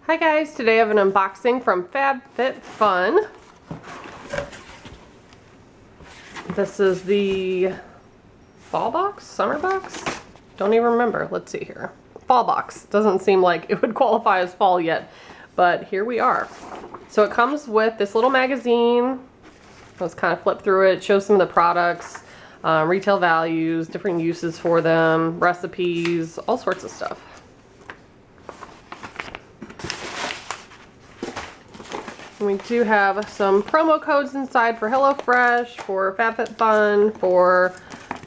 Hi guys, today I have an unboxing from Fab Fit Fun. This is the fall box, summer box? Don't even remember. Let's see here. Fall box. Doesn't seem like it would qualify as fall yet, but here we are. So it comes with this little magazine. Let's kind of flip through it, show some of the products, retail values, different uses for them, recipes, all sorts of stuff. We do have some promo codes inside for HelloFresh, for FabFitFun, for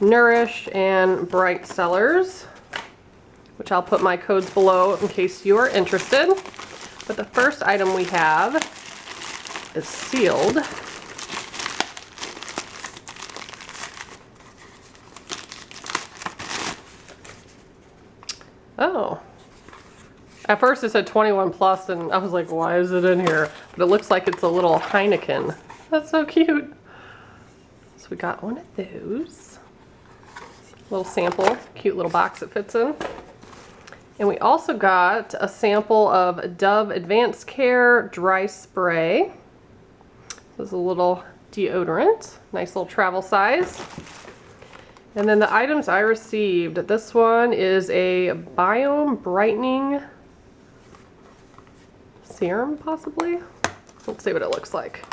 Nourish, and Bright sellers, which I'll put my codes below in case you are interested. But the first item we have is sealed. Oh. At first it said 21 plus and I was like, why is it in here? But it looks like it's a little Heineken. That's so cute. So we got one of those. Little sample, cute little box it fits in. And we also got a sample of Dove Advanced Care Dry Spray. This is a little deodorant, nice little travel size. And then the items I received, this one is a Biome Brightening Serum, possibly. Let's see what it looks like.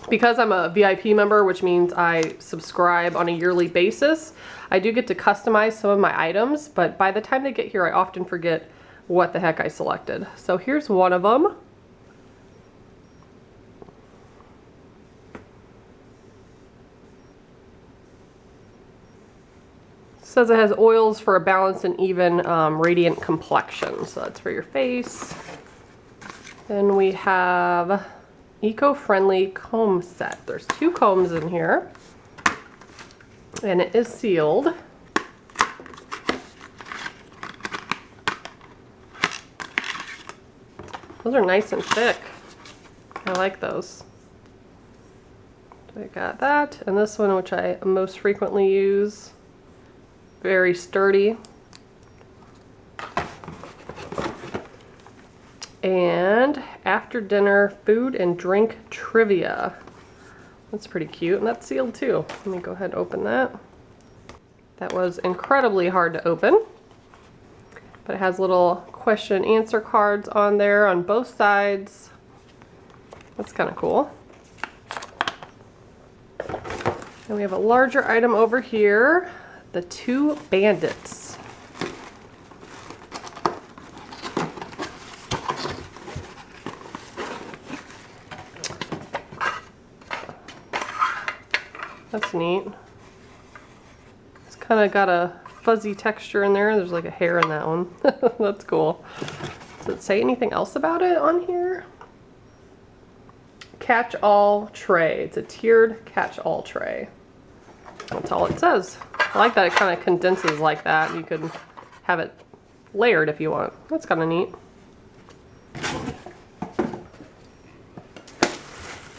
Because I'm a VIP member, which means I subscribe on a yearly basis, I do get to customize some of my items, but by the time they get here, I often forget what the heck I selected. So here's one of them. Says it has oils for a balanced and even radiant complexion. So that's for your face. Then we have eco-friendly comb set. There's 2 combs in here. And it is sealed. Those are nice and thick. I like those. So I got that. And this one, which I most frequently use. Very sturdy. And after dinner food and drink trivia. That's pretty cute, and that's sealed too. Let me go ahead and open that. That was incredibly hard to open. But it has little question and answer cards on there on both sides. That's kind of cool. And we have a larger item over here. The 2 bandits. That's neat. It's kind of got a fuzzy texture in there. There's like a hair in that one. That's cool. Does it say anything else about it on here? Catch-all tray. It's a tiered catch-all tray. That's all it says. I like that it kind of condenses like that. You could have it layered if you want. That's kind of neat.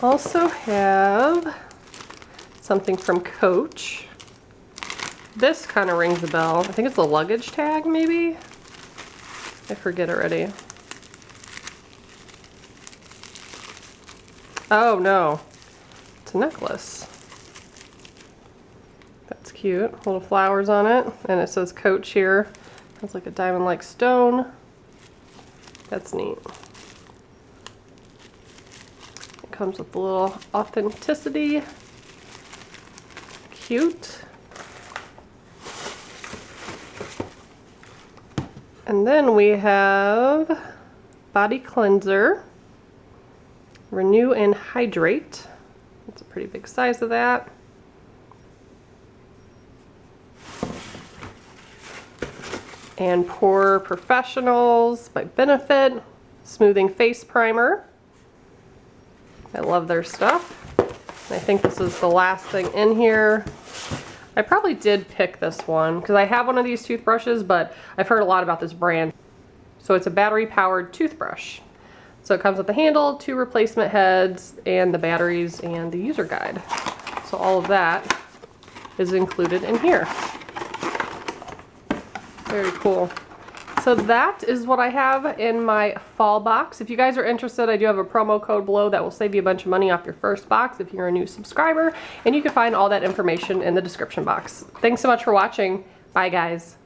Also have something from Coach. This kind of rings a bell. I think it's a luggage tag, maybe? I forget already. Oh no, it's a necklace. That's cute. Little flowers on it. And it says Coach here. Has like a diamond-like stone. That's neat. It comes with a little authenticity. Cute. And then we have Body Cleanser. Renew and Hydrate. That's a pretty big size of that. And Pore Professionals by Benefit Smoothing Face Primer. I love their stuff. I think this is the last thing in here. I probably did pick this one because I have one of these toothbrushes, but I've heard a lot about this brand. So it's a battery-powered toothbrush. So it comes with the handle, 2 replacement heads, and the batteries and the user guide. So all of that is included in here. Very cool. It So that is what I have in my fall box. If you guys are interested, I do have a promo code below that will save you a bunch of money off your first box if you're a new subscriber, and you can find all that information in the description box. Thanks so much for watching. Bye guys.